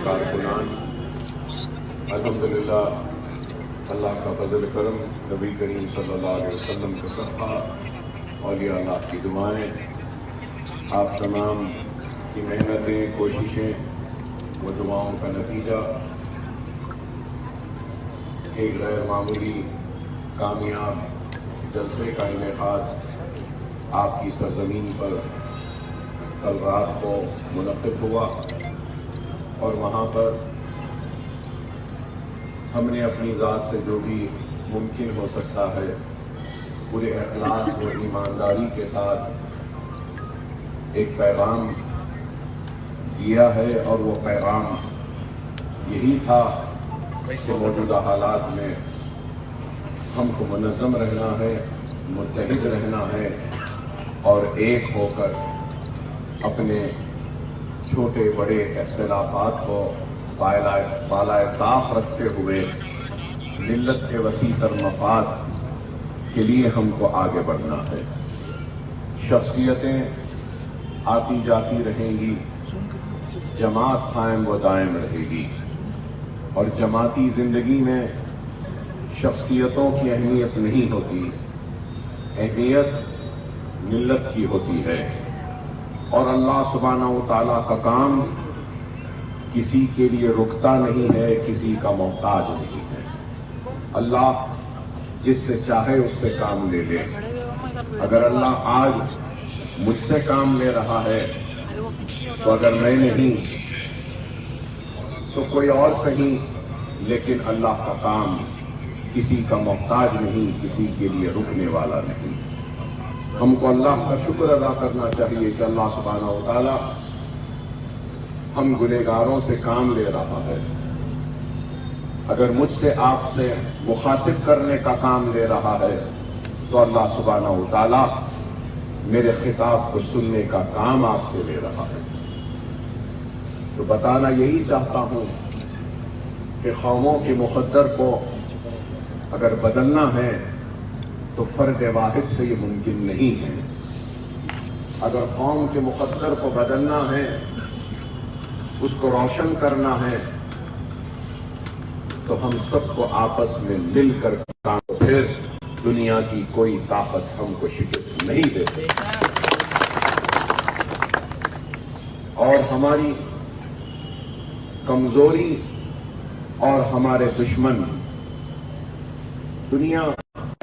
کارکنان، الحمدللہ اللہ کا فضل کرم، نبی کریم صلی اللہ علیہ وسلم کا صدقہ، اولیاء اللہ کی دعائیں، آپ تمام کی محنتیں، کوششیں و دعاؤں کا نتیجہ ایک غیر معمولی کامیاب جلسے کا انعقاد آپ کی سرزمین پر کل رات کو منعقد ہوا، اور وہاں پر ہم نے اپنی ذات سے جو بھی ممکن ہو سکتا ہے پورے اخلاص و ایمانداری کے ساتھ ایک پیغام دیا ہے، اور وہ پیغام یہی تھا کہ موجودہ حالات میں ہم کو منظم رہنا ہے، متحد رہنا ہے، اور ایک ہو کر اپنے چھوٹے بڑے اختلافات کو بالائے طاق رکھتے ہوئے ملت کے وسیع تر مفاد کے لیے ہم کو آگے بڑھنا ہے۔ شخصیتیں آتی جاتی رہیں گی، جماعت قائم و دائم رہے گی، اور جماعتی زندگی میں شخصیتوں کی اہمیت نہیں ہوتی، اہمیت ملت کی ہوتی ہے، اور اللہ سبحانہ و تعالیٰ کا کام کسی کے لیے رکتا نہیں ہے، کسی کا محتاج نہیں ہے۔ اللہ جس سے چاہے اس سے کام لے لے۔ اگر اللہ آج مجھ سے کام لے رہا ہے تو اگر میں نہیں تو کوئی اور صحیح، لیکن اللہ کا کام کسی کا محتاج نہیں، کسی کے لیے رکنے والا نہیں۔ ہم کو اللہ کا شکر ادا کرنا چاہیے کہ اللہ سبحانہ و تعالی ہم گنہگاروں سے کام لے رہا ہے۔ اگر مجھ سے آپ سے مخاطب کرنے کا کام لے رہا ہے تو اللہ سبحانہ و تعالی میرے خطاب کو سننے کا کام آپ سے لے رہا ہے۔ تو بتانا یہی چاہتا ہوں کہ قوموں کے مقدر کو اگر بدلنا ہے تو فرد واحد سے یہ ممکن نہیں ہے۔ اگر قوم کے مقدر کو بدلنا ہے، اس کو روشن کرنا ہے، تو ہم سب کو آپس میں مل کر کام، پھر دنیا کی کوئی طاقت ہم کو شکست نہیں دے سکتی۔ اور ہماری کمزوری اور ہمارے دشمن، دنیا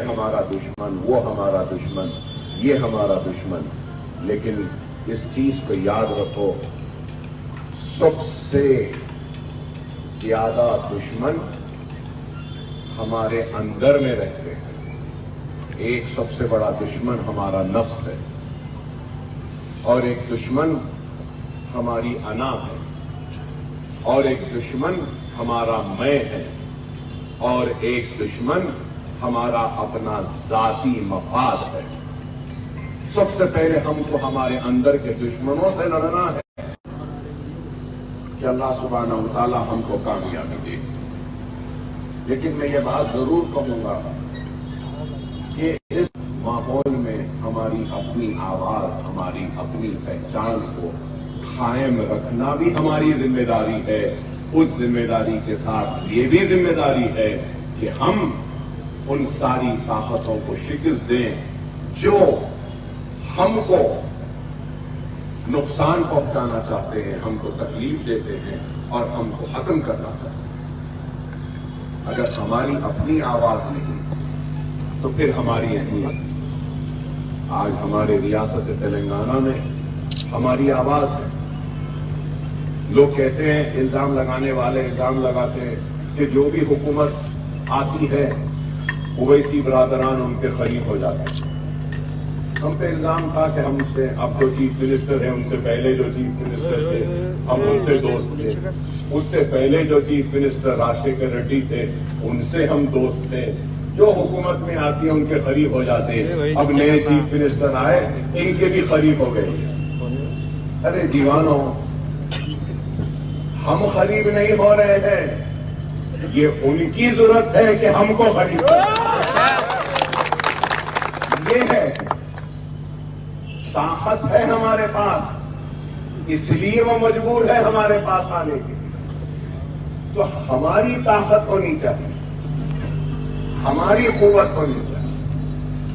ہمارا دشمن، وہ ہمارا دشمن، یہ ہمارا دشمن، لیکن اس چیز کو یاد رکھو، سب سے زیادہ دشمن ہمارے اندر میں رہتے ہیں۔ ایک سب سے بڑا دشمن ہمارا نفس ہے، اور ایک دشمن ہماری انا ہے، اور ایک دشمن ہمارا میں ہے، اور ایک دشمن ہمارا اپنا ذاتی مفاد ہے۔ سب سے پہلے ہم کو ہمارے اندر کے دشمنوں سے لڑنا ہے کہ اللہ سبحانہ و تعالی ہم کو کامیابی دے۔ لیکن میں یہ بات ضرور کہوں گا کہ اس ماحول میں ہماری اپنی آواز، ہماری اپنی پہچان کو قائم رکھنا بھی ہماری ذمہ داری ہے۔ اس ذمہ داری کے ساتھ یہ بھی ذمہ داری ہے کہ ہم ان ساری طاقتوں کو شکست دیں جو ہم کو نقصان پہنچانا چاہتے ہیں، ہم کو تکلیف دیتے ہیں اور ہم کو ختم کرنا چاہتے ہیں۔ اگر ہماری اپنی آواز نہیں تو پھر ہماری اہمیت۔ آج ہمارے ریاست تلنگانہ میں ہماری آواز ہے۔ لوگ کہتے ہیں، الزام لگانے والے الزام لگاتے ہیں کہ جو بھی حکومت آتی ہے اویسی برادران ان کے قریب ہو جاتے ہیں۔ ہم پہ الزام تھا کہ ہم سے، اب جو چیف منسٹر ہیں ان سے پہلے جو چیف منسٹر تھے ہم ان سے دوست تھے، اس سے پہلے جو چیف منسٹر راجشیکھر ریڈی تھے ان سے ہم دوست تھے۔ جو حکومت میں آتی ہے ان کے قریب ہو جاتے ہیں۔ اب نئے چیف منسٹر آئے، ان کے بھی قریب ہو گئے۔ ارے دیوانوں، ہم قریب نہیں ہو رہے ہیں، یہ ان کی ضرورت ہے کہ ہم کو قریب ہو۔ یہ ہے، طاقت ہے ہمارے پاس، اس لیے وہ مجبور ہے ہمارے پاس آنے کے لیے۔ تو ہماری طاقت ہونی چاہیے، ہماری قوت ہونی چاہیے،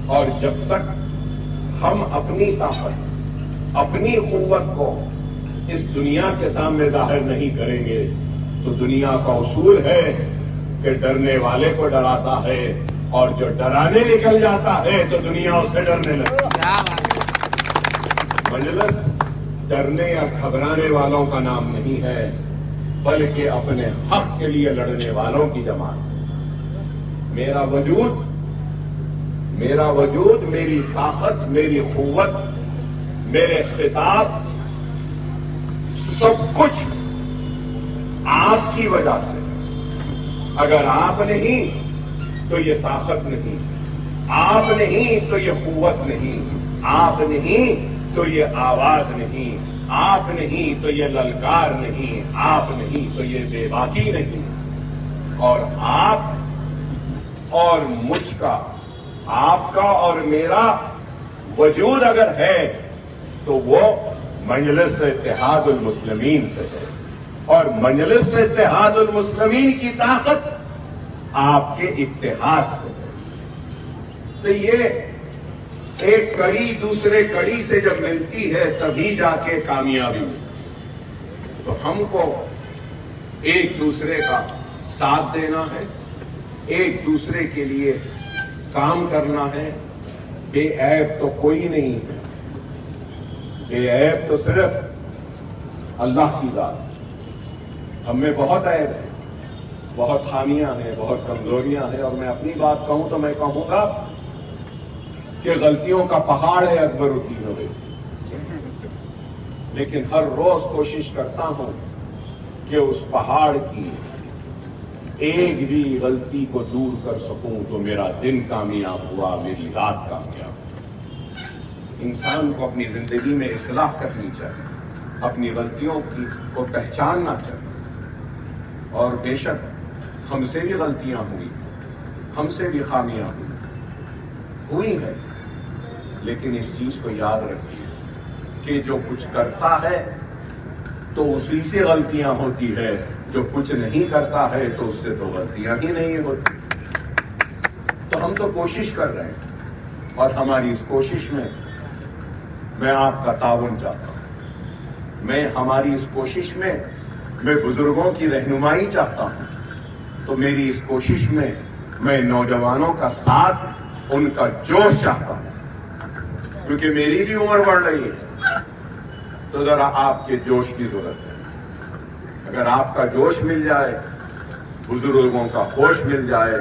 اور جب تک ہم اپنی طاقت، اپنی قوت کو اس دنیا کے سامنے ظاہر نہیں کریں گے تو دنیا کا اصول ہے کہ ڈرنے والے کو ڈراتا ہے، اور جو ڈرانے نکل جاتا ہے تو دنیا اس سے ڈرنے لگتی ہے۔ مجلس ڈرنے یا گھبرانے والوں کا نام نہیں ہے، بلکہ اپنے حق کے لیے لڑنے والوں کی جماعت۔ میرا وجود، میری طاقت، میری قوت، میرے خطاب، سب کچھ آپ کی وجہ سے۔ اگر آپ نہیں تو یہ طاقت نہیں، آپ نہیں تو یہ قوت نہیں، آپ نہیں تو یہ آواز نہیں، آپ نہیں تو یہ للکار نہیں، آپ نہیں تو یہ بے باکی نہیں۔ اور آپ اور مجھ کا، آپ کا اور میرا وجود اگر ہے تو وہ مجلس اتحاد المسلمین سے ہے، اور مجلس اتحاد المسلمین کی طاقت آپ کے اتحاد سے ہے۔ تو یہ ایک کڑی دوسرے کڑی سے جب ملتی ہے تبھی جا کے کامیابی ملتی۔ تو ہم کو ایک دوسرے کا ساتھ دینا ہے، ایک دوسرے کے لیے کام کرنا ہے۔ بے عیب تو کوئی نہیں ہے، بے عیب تو صرف اللہ کی ذات۔ ہم میں بہت عیب ہے، بہت خامیاں ہیں، بہت کمزوریاں ہیں، اور میں اپنی بات کہوں تو میں کہوں گا کہ غلطیوں کا پہاڑ ہے اکبر الدین اویسی، لیکن ہر روز کوشش کرتا ہوں کہ اس پہاڑ کی ایک بھی غلطی کو دور کر سکوں تو میرا دن کامیاب ہوا، میری رات کامیاب ہوا۔ انسان کو اپنی زندگی میں اصلاح کرنی چاہیے، اپنی غلطیوں کو پہچاننا چاہیے، اور بے شک ہم سے بھی غلطیاں ہوئی، ہم سے بھی خامیاں ہوئی ہیں، لیکن اس چیز کو یاد رکھیے کہ جو کچھ کرتا ہے تو اسی سے غلطیاں ہوتی ہے، جو کچھ نہیں کرتا ہے تو اس سے تو غلطیاں ہی نہیں ہوتی۔ تو ہم تو کوشش کر رہے ہیں، اور ہماری اس کوشش میں آپ کا تعاون چاہتا ہوں، ہماری اس کوشش میں بزرگوں کی رہنمائی چاہتا ہوں۔ تو میری اس کوشش میں نوجوانوں کا ساتھ، ان کا جوش چاہتا ہوں، کیونکہ میری بھی عمر بڑھ رہی ہے، تو ذرا آپ کے جوش کی ضرورت ہے۔ اگر آپ کا جوش مل جائے، بزرگوں کا ہوش مل جائے،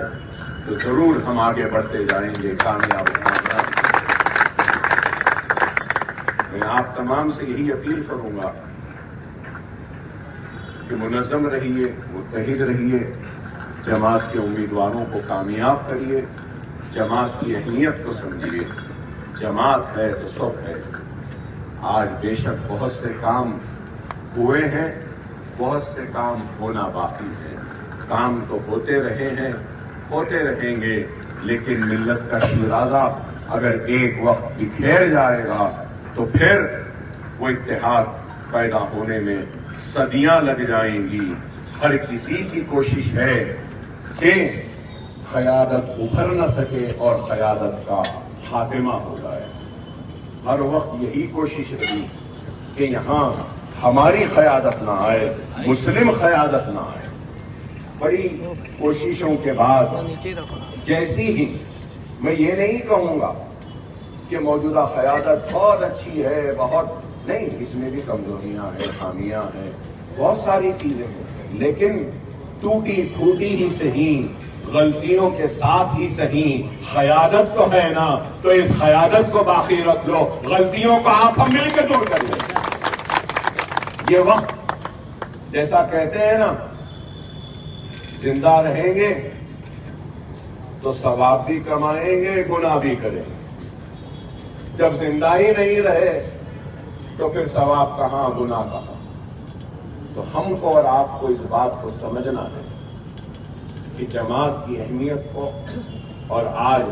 تو ضرور ہم آگے بڑھتے جائیں گے، کامیاب ہوں گے۔ میں آپ تمام سے یہی اپیل کروں گا کہ منظم رہیے، متحد رہیے، جماعت کے امیدواروں کو کامیاب کریے، جماعت کی اہمیت کو سمجھیے۔ جماعت ہے تو سب ہے۔ آج بے شک بہت سے کام ہوئے ہیں، بہت سے کام ہونا باقی ہے۔ کام تو ہوتے رہے ہیں، ہوتے رہیں گے، لیکن ملت کا شیرازہ اگر ایک وقت بکھیر جائے گا تو پھر وہ اتحاد پیدا ہونے میں صدیاں لگ جائیں گی۔ ہر کسی کی کوشش ہے کہ قیادت ابھر نہ سکے اور قیادت کا خاتمہ ہو جائے۔ ہر وقت یہی کوشش رہی کہ یہاں ہماری قیادت نہ آئے، مسلم قیادت نہ آئے۔ بڑی کوششوں کے بعد جیسی ہی، میں یہ نہیں کہوں گا کہ موجودہ قیادت بہت اچھی ہے، بہت نہیں، اس میں بھی کمزوریاں ہیں، خامیاں ہیں، بہت ساری چیزیں ہیں، لیکن ٹوٹی پھوٹی ہی صحیح، غلطیوں کے ساتھ ہی صحیح، قیادت تو ہے نا، تو اس قیادت کو باقی رکھ لو، غلطیوں کو آپ ہم مل کے دور کر لیں۔ یہ وقت جیسا کہتے ہیں نا، زندہ رہیں گے تو ثواب بھی کمائیں گے، گناہ بھی کریں گے۔ جب زندہ ہی نہیں رہے تو پھر ثواب کہاں، گناہ کہاں۔ تو ہم کو اور آپ کو اس بات کو سمجھنا ہے کہ جماعت کی اہمیت کو، اور آج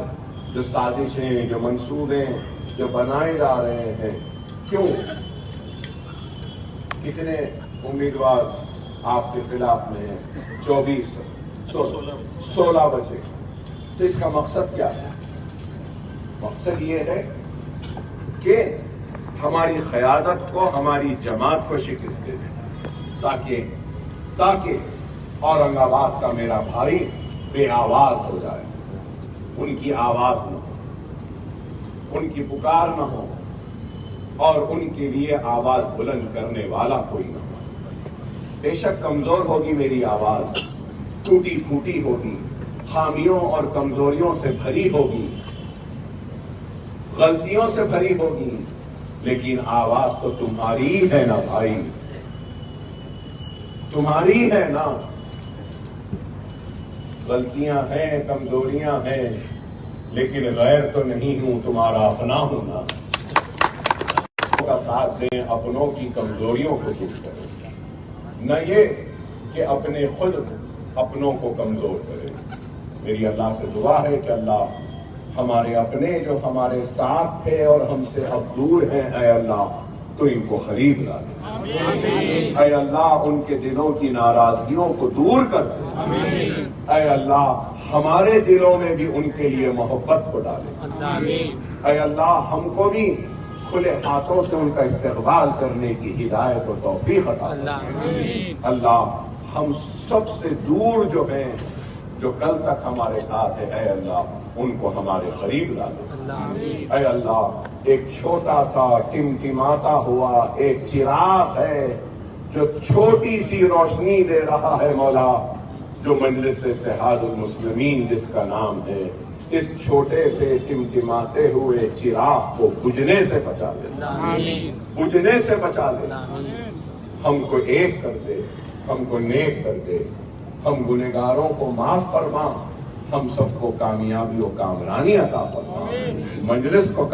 جو سازشیں، جو منصوبے جو بنائے جا رہے ہیں، کیوں کتنے امیدوار آپ کے خلاف میں ہے 16 بچے. تو اس کا مقصد کیا ہے؟ مقصد یہ ہے کہ ہماری قیادت کو، ہماری جماعت کو شکست دے دیں، تاکہ اورنگ آباد کا میرا بھائی بے آواز ہو جائے، ان کی آواز نہ ہو، ان کی پکار نہ ہو، اور ان کے لیے آواز بلند کرنے والا کوئی نہ ہو. بے شک کمزور ہوگی میری آواز، ٹوٹی پھوٹی ہوگی، خامیوں اور کمزوریوں سے بھری ہوگی، غلطیوں سے بھری ہوگی، لیکن آواز تو تمہاری ہے نا بھائی، تمہاری ہے نا. غلطیاں ہیں، کمزوریاں ہیں، لیکن غیر تو نہیں ہوں، تمہارا اپنا ہوں نا. کا ساتھ دیں، اپنوں کی کمزوریوں کو دور کریں، نہ یہ کہ اپنے خود اپنوں کو کمزور کریں. میری اللہ سے دعا ہے کہ اللہ ہمارے اپنے جو ہمارے ساتھ تھے اور ہم سے اب دور ہیں، اے اللہ تو ان کو قریب لا دے. اے اللہ ان کے دلوں کی ناراضگیوں کو دور کر دے. اے اللہ ہمارے دلوں میں بھی ان کے لیے محبت کو ڈالے. اے اللہ ہم کو بھی کھلے ہاتھوں سے ان کا استقبال کرنے کی ہدایت و توفیق عطا فرمائے. اللہ ہم سب سے دور جو ہیں، جو کل تک ہمارے ساتھ ہے، اے اللہ ان کو ہمارے قریب لا دے. اے اللہ ایک چھوٹا سا ٹمٹماتا ہوا ایک چراغ ہے جو چھوٹی سی روشنی دے رہا ہے مولا، جو مجلس اتحاد المسلمین جس کا نام ہے، اس چھوٹے سے ٹمٹماتے ہوئے چراغ کو بجھنے سے بچا لے، بجھنے سے بچا لے. ہم کو ایک کر دے، ہم کو نیک کر دے، ہم گنہگاروں کو معاف فرما، ہم سب کو کامیابی و کامرانی عطا فرما، مجلس کو